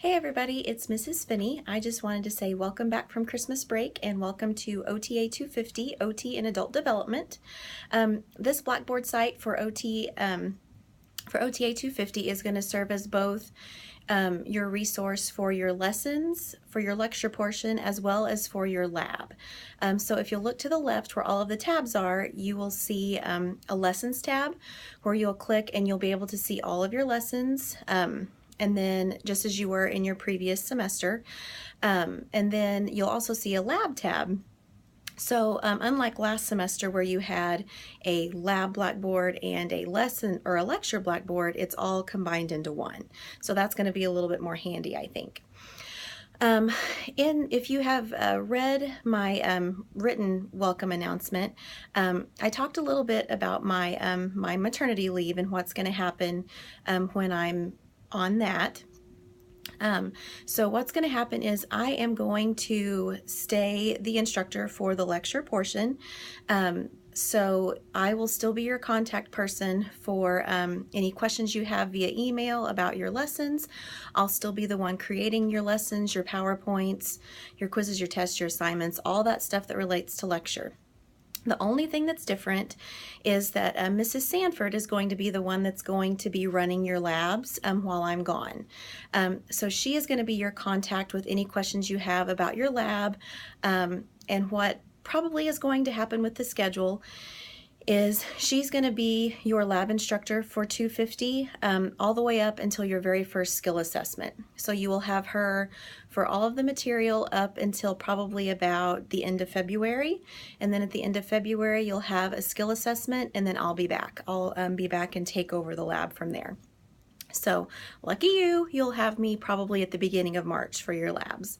Hey everybody, it's Mrs. Finney. I just wanted to say welcome back from Christmas break and welcome to OTA 250, OT in Adult Development. This Blackboard site for OTA 250 is going to serve as both your resource for your lessons, for your lecture portion, as well as for your lab. So if you'll look to the left where all of the tabs are, you will see a lessons tab where you'll click and you'll be able to see all of your lessons. And then just as you were in your previous semester. And then you'll also see a lab tab. So unlike last semester where you had a lab blackboard and a lesson or a lecture blackboard, it's all combined into one. So that's going to be a little bit more handy, I think. If you have read my written welcome announcement, I talked a little bit about my my maternity leave and what's going to happen when I'm on that. So what's going to happen is I am going to stay the instructor for the lecture portion. So I will still be your contact person for any questions you have via email about your lessons. I'll still be the one creating your lessons, your PowerPoints, your quizzes, your tests, your assignments, all that stuff that relates to lecture. The only thing that's different is that Mrs. Sanford is going to be the one that's going to be running your labs while I'm gone. So she is going to be your contact with any questions you have about your lab, and what probably is going to happen with the schedule is she's going to be your lab instructor for 250 all the way up until your very first skill assessment. So you will have her for all of the material up until probably about the end of February. And then at the end of February, you'll have a skill assessment, and then I'll be back. I'll be back and take over the lab from there. So lucky you, you'll have me probably at the beginning of March for your labs.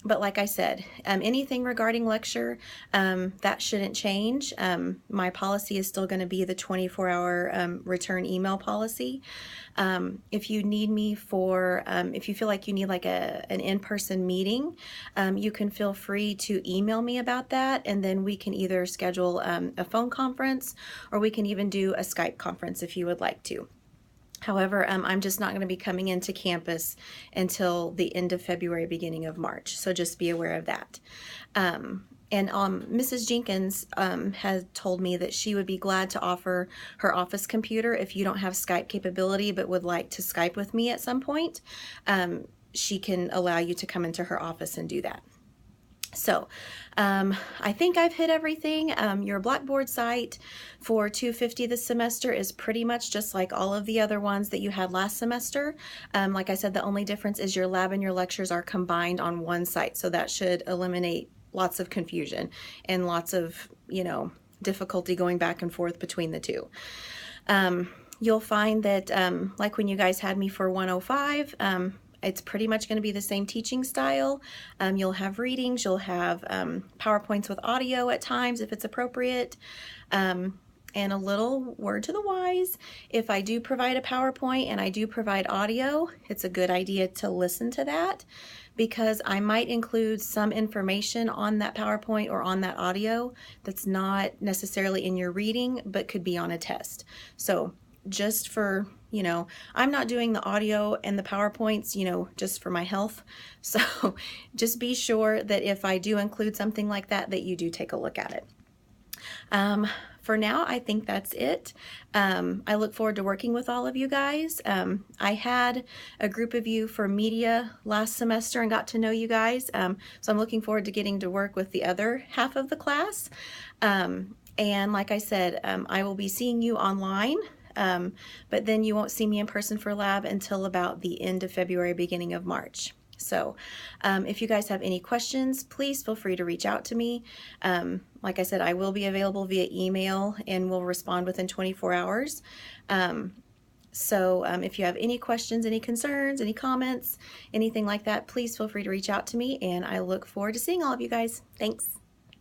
But like I said, anything regarding lecture, that shouldn't change. My policy is still going to be the 24-hour return email policy. If you need me for, if you feel like you need like an in-person meeting, you can feel free to email me about that, and then we can either schedule a phone conference, or we can even do a Skype conference if you would like to. However, I'm just not going to be coming into campus until the end of February, beginning of March. So just be aware of that. And Mrs. Jenkins has told me that she would be glad to offer her office computer if you don't have Skype capability but would like to Skype with me at some point. She can allow you to come into her office and do that. So I think I've hit everything. Your Blackboard site for 250 this semester is pretty much just like all of the other ones that you had last semester. Like I said, the only difference is your lab and your lectures are combined on one site. So that should eliminate lots of confusion and lots of, difficulty going back and forth between the two. You'll find that like when you guys had me for 105, it's pretty much going to be the same teaching style. You'll have readings, you'll have PowerPoints with audio at times if it's appropriate. And a little word to the wise, if I do provide a PowerPoint and I do provide audio, it's a good idea to listen to that, because I might include some information on that PowerPoint or on that audio that's not necessarily in your reading, but could be on a test. So just for, I'm not doing the audio and the PowerPoints, just for my health. So just be sure that if I do include something like that, that you do take a look at it. For now, I think that's it. I look forward to working with all of you guys. I had a group of you for media last semester and got to know you guys. So I'm looking forward to getting to work with the other half of the class. And like I said, I will be seeing you online. But then you won't see me in person for lab until about the end of February, beginning of March. So if you guys have any questions, please feel free to reach out to me. Like I said, I will be available via email and will respond within 24 hours. So if you have any questions, any concerns, any comments, anything like that, please feel free to reach out to me, and I look forward to seeing all of you guys. Thanks.